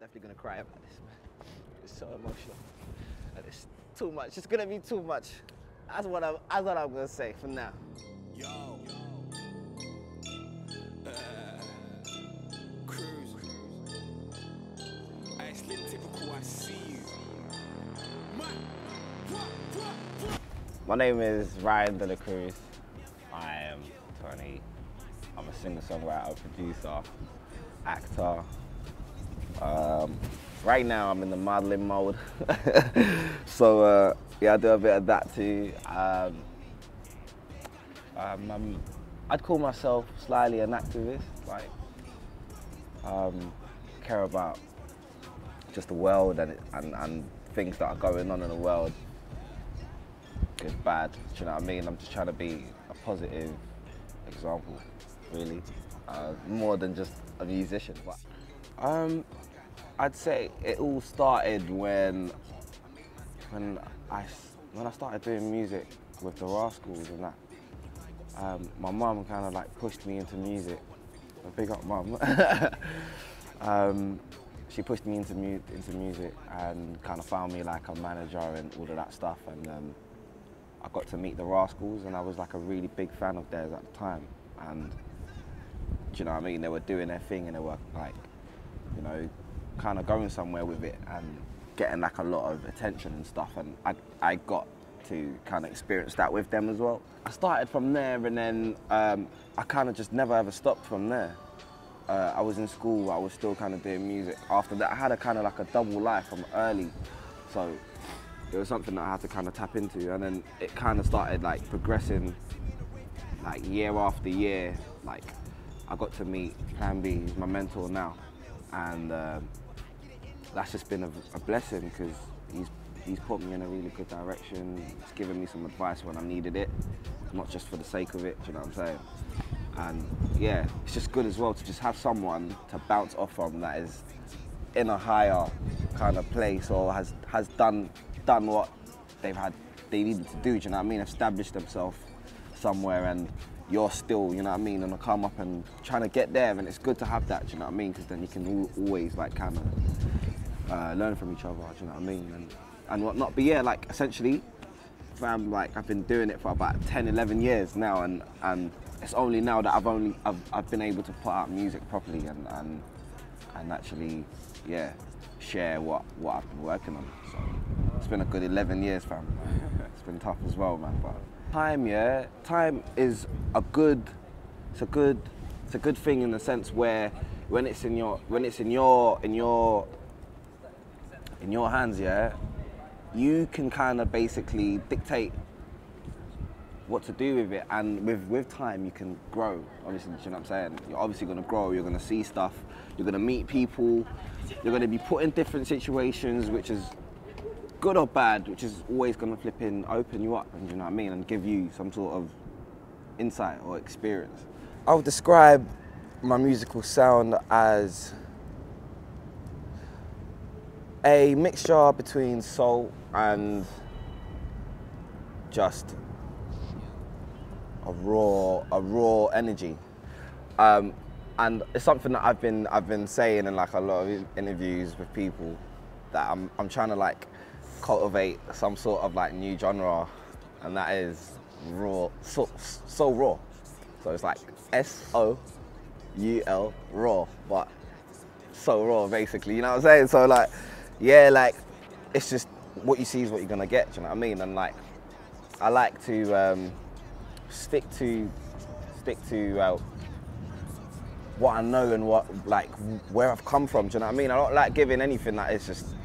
definitely gonna cry about this, man. It's so emotional. And it's too much. It's gonna be too much. That's what I'm gonna say for now. Yo. Cruz. I slim typical, I see you. My name is Ryan de la Cruz. I am 20. I'm a singer-songwriter, producer, actor. Right now I'm in the modeling mode. So yeah, I do a bit of that too. I'd call myself slightly an activist, like care about just the world and things that are going on in the world, good, bad, do you know what I mean? I'm just trying to be a positive example, really, more than just a musician. But I'd say it all started when I started doing music with the Rascals and that. My mum kind of like pushed me into music. Big up, mum. She pushed me into music and kind of found me like a manager and all of that stuff. And I got to meet the Rascals, and I was like a really big fan of theirs at the time. And do you know what I mean? They were doing their thing, and they were like, you know, kind of going somewhere with it and getting like a lot of attention and stuff. And I got to kind of experience that with them as well. I started from there, and then I kind of just never ever stopped from there. I was in school, I was still kind of doing music. After that, I had a kind of like a double life from early. So it was something that I had to kind of tap into, and then it kind of started like progressing like year after year. Like I got to meet Plan B, who's my mentor now, and that's just been a blessing because he's put me in a really good direction. He's given me some advice when I needed it, not just for the sake of it, do you know what I'm saying? And yeah, it's just good as well to just have someone to bounce off from that is in a higher kind of place, or has done what they needed to do, do you know what I mean? Established themselves somewhere, and you're still, you know what I mean, and I come up and trying to get there, and it's good to have that, do you know what I mean? Because then you can always like kind of learn from each other, do you know what I mean? And whatnot. But yeah, like essentially, fam, like I've been doing it for about 10, 11 years now, and it's only now that I've been able to put out music properly and actually, yeah, share what I've been working on. So it's been a good 11 years, fam. It's been tough as well, man. But time, yeah, time is a good thing in the sense where when it's in your hands, yeah, you can kind of basically dictate what to do with it, and with time you can grow, obviously, you know what I'm saying? You're obviously going to grow, you're going to see stuff, you're going to meet people, you're going to be put in different situations, which is good or bad, which is always going to open you up, and you know what I mean, and give you some sort of insight or experience. I would describe my musical sound as a mixture between soul and just a raw energy, and it's something that I've been saying in like a lot of interviews with people, that I'm trying to like cultivate some sort of like new genre, and that is raw, so raw. So it's like SOUL, raw, but so raw basically, you know what I'm saying? So like, yeah, like it's just what you see is what you're gonna get, do you know what I mean? And like, I like to stick to what I know and where I've come from, do you know what I mean? I don't like giving anything that is just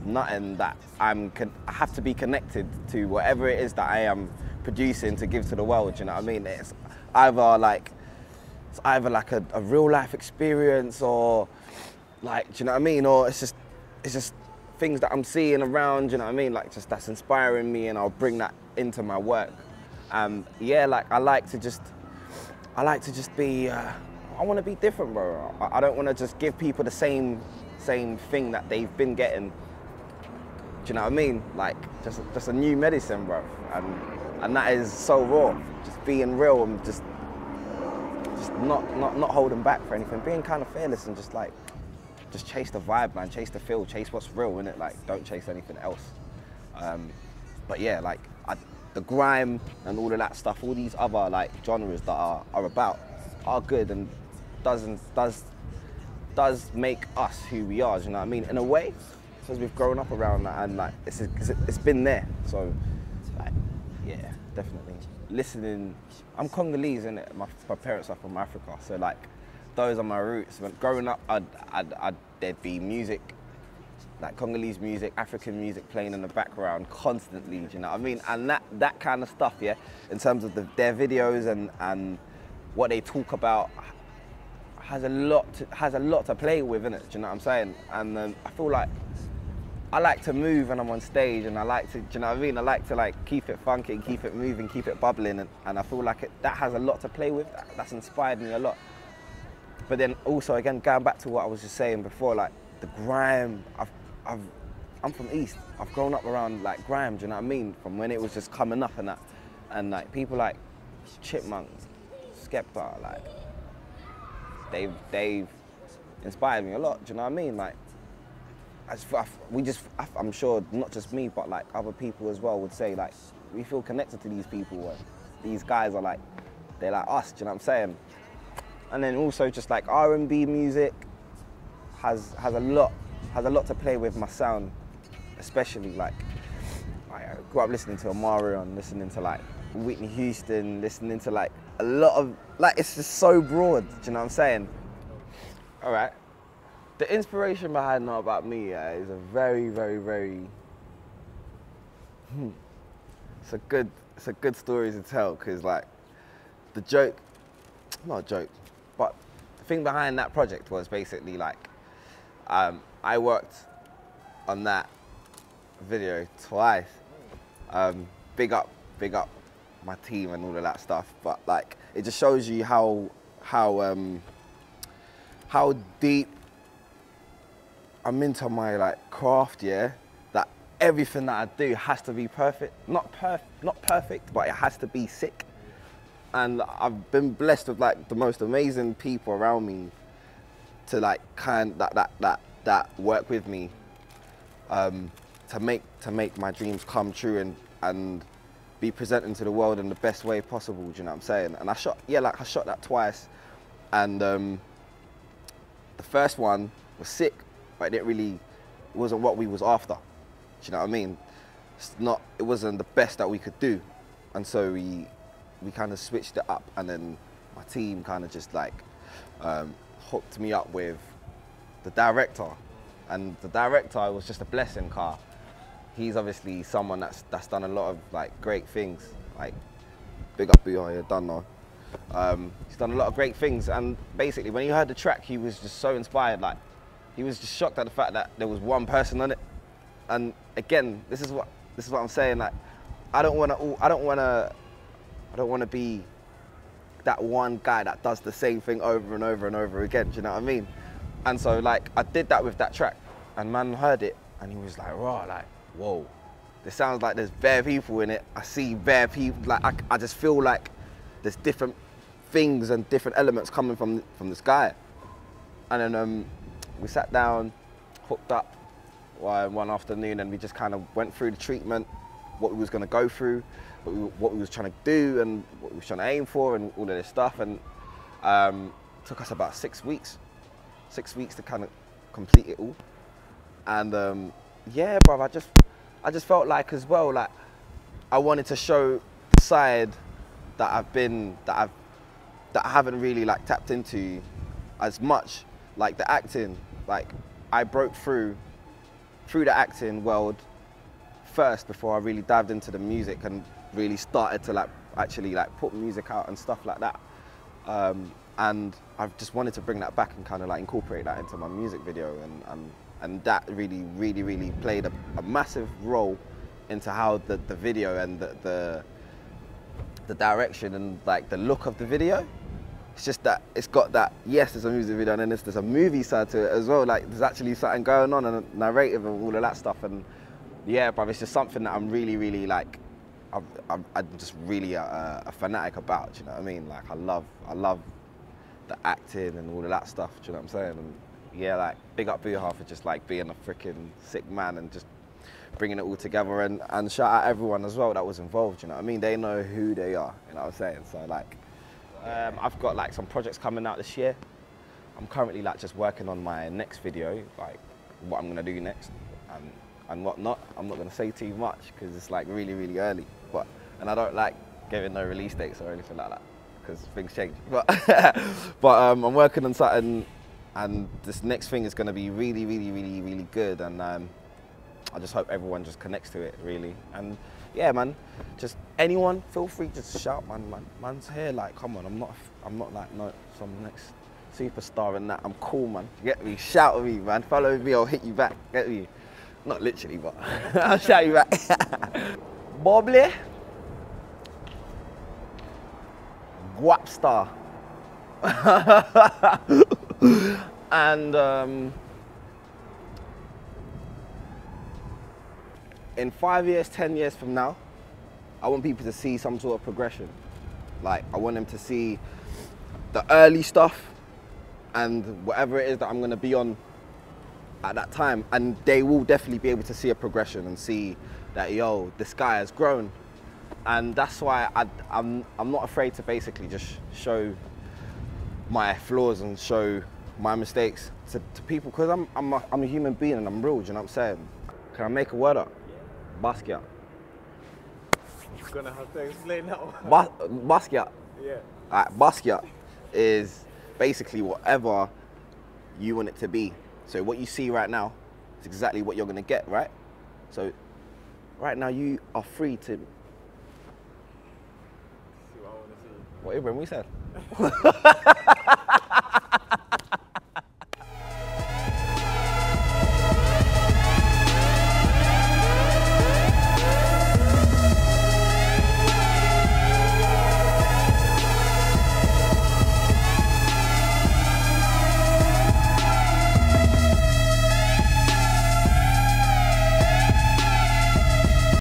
nothing that I have to be connected to whatever it is that I am producing to give to the world, do you know what I mean? It's either like a real life experience, or like, do you know what I mean? Or it's just things that I'm seeing around, do you know what I mean? Like just that's inspiring me, and I'll bring that into my work. Yeah, like I like to just be, I want to be different, bro. I don't want to just give people the same thing that they've been getting. Do you know what I mean? Like just a new medicine, bro. And that is so raw. Just being real and just not holding back for anything. Being kind of fearless and just like just chase the vibe, man. Chase the feel. Chase what's real, innit? Like, don't chase anything else. But yeah, like the grime and all of that stuff, all these other like genres that are good and does make us who we are. Do you know what I mean? In a way, because we've grown up around that and like it's been there. So like, yeah, definitely listening. I'm Congolese, innit? My parents are from Africa, so like those are my roots. When growing up, there'd be music, like Congolese music, African music playing in the background constantly, do you know what I mean? And that kind of stuff, yeah, in terms of their videos and what they talk about has a lot to play with, innit? Do you know what I'm saying? And I feel like I like to move when I'm on stage, and I like to, do you know what I mean? I like to like keep it funky, keep it moving, keep it bubbling, and I feel like that has a lot to play with. That's inspired me a lot. But then also, again, going back to what I was just saying before, like the grime, I'm from East. I've grown up around like grime, do you know what I mean? From when it was just coming up and that. And like people like Chipmunk, Skepta, like they've inspired me a lot, do you know what I mean? Like, I'm sure not just me, but like other people as well would say like, we feel connected to these people and these guys are like, they're like us, do you know what I'm saying? And then also just like R&B music has a lot to play with my sound, especially like I grew up listening to Omarion, listening to like Whitney Houston, listening to like a lot of like, it's just so broad, do you know what I'm saying? All right, the inspiration behind Know About Me is a very it's a good story to tell, because like the joke, not a joke, but the thing behind that project was basically like I worked on that video twice. Big up my team and all of that stuff. But like, it just shows you how deep I'm into my like craft. Yeah, that everything that I do has to be perfect. Not perfect, but it has to be sick. And I've been blessed with like the most amazing people around me to like that work with me to make my dreams come true and be presenting to the world in the best way possible. Do you know what I'm saying? And I shot that twice, and the first one was sick, but it wasn't what we was after. Do you know what I mean? It wasn't the best that we could do, and so we kind of switched it up, and then my team kind of just like hooked me up with the director, and the director was just a blessing, car. He's obviously someone that's done a lot of like great things, like big up you, you're done now. He's done a lot of great things, and basically when he heard the track, he was just so inspired. Like, he was just shocked at the fact that there was one person on it. And again, this is what I'm saying. Like, I don't want to be that one guy that does the same thing over and over and over again. Do you know what I mean? And so like I did that with that track, and man heard it, and he was like, "Raw, like, whoa, this sounds like there's bare people in it. I see bare people. Like I just feel like there's different things and different elements coming from this guy." And then we sat down, hooked up one afternoon, and we just kind of went through the treatment, what we was going to go through, what we was trying to do, and what we was trying to aim for, and all of this stuff. And took us about 6 weeks to kind of complete it all. And yeah, bro, I just felt like as well, like I wanted to show the side that I haven't really like tapped into as much, like the acting. Like, I broke through the acting world first before I really dived into the music and really started to like actually like put music out and stuff like that. And I've just wanted to bring that back and kind of like incorporate that into my music video, and that really played a massive role into how the video and the direction and like the look of the video. It's just that it's got that, yes, there's a music video, and then there's a movie side to it as well. Like, there's actually something going on, and a narrative and all of that stuff. And yeah, bruv, it's just something that I'm really like, I'm just really a fanatic about. Do you know what I mean? Like, I love the acting and all of that stuff. Do you know what I'm saying? And yeah, like big up Booha for just like being a freaking sick man and just bringing it all together, and shout out everyone as well that was involved, you know what I mean? They know who they are, you know what I'm saying? So like, I've got like some projects coming out this year. I'm currently like just working on my next video, like what I'm gonna do next and what not. I'm not gonna say too much because it's like really, really early, and I don't like giving no release dates or anything like that because things change. But I'm working on something, and this next thing is gonna be really, really, really, really good, and I just hope everyone just connects to it, really. And yeah, man, just anyone, feel free to shout, man. Man's here, like, come on, I'm not like no some next superstar and that. I'm cool, man. Get me? Shout at me, man. Follow me, I'll hit you back. Get me? Not literally, but I'll shout you back. Bobbly. GUAP star. And in 5 years, 10 years from now, I want people to see some sort of progression. Like, I want them to see the early stuff and whatever it is that I'm gonna be on at that time. And they will definitely be able to see a progression and see that, yo, this guy has grown. And that's why I'm not afraid to basically just show my flaws and show my mistakes to people, because I'm a human being and I'm real, do you know what I'm saying? Can I make a word up? Basquiat. You're gonna have to explain that one. Basquiat. Yeah. Basquiat is basically whatever you want it to be. So what you see right now is exactly what you're gonna get, right? So right now you are free to See what I want to see. what Ibrahim we said.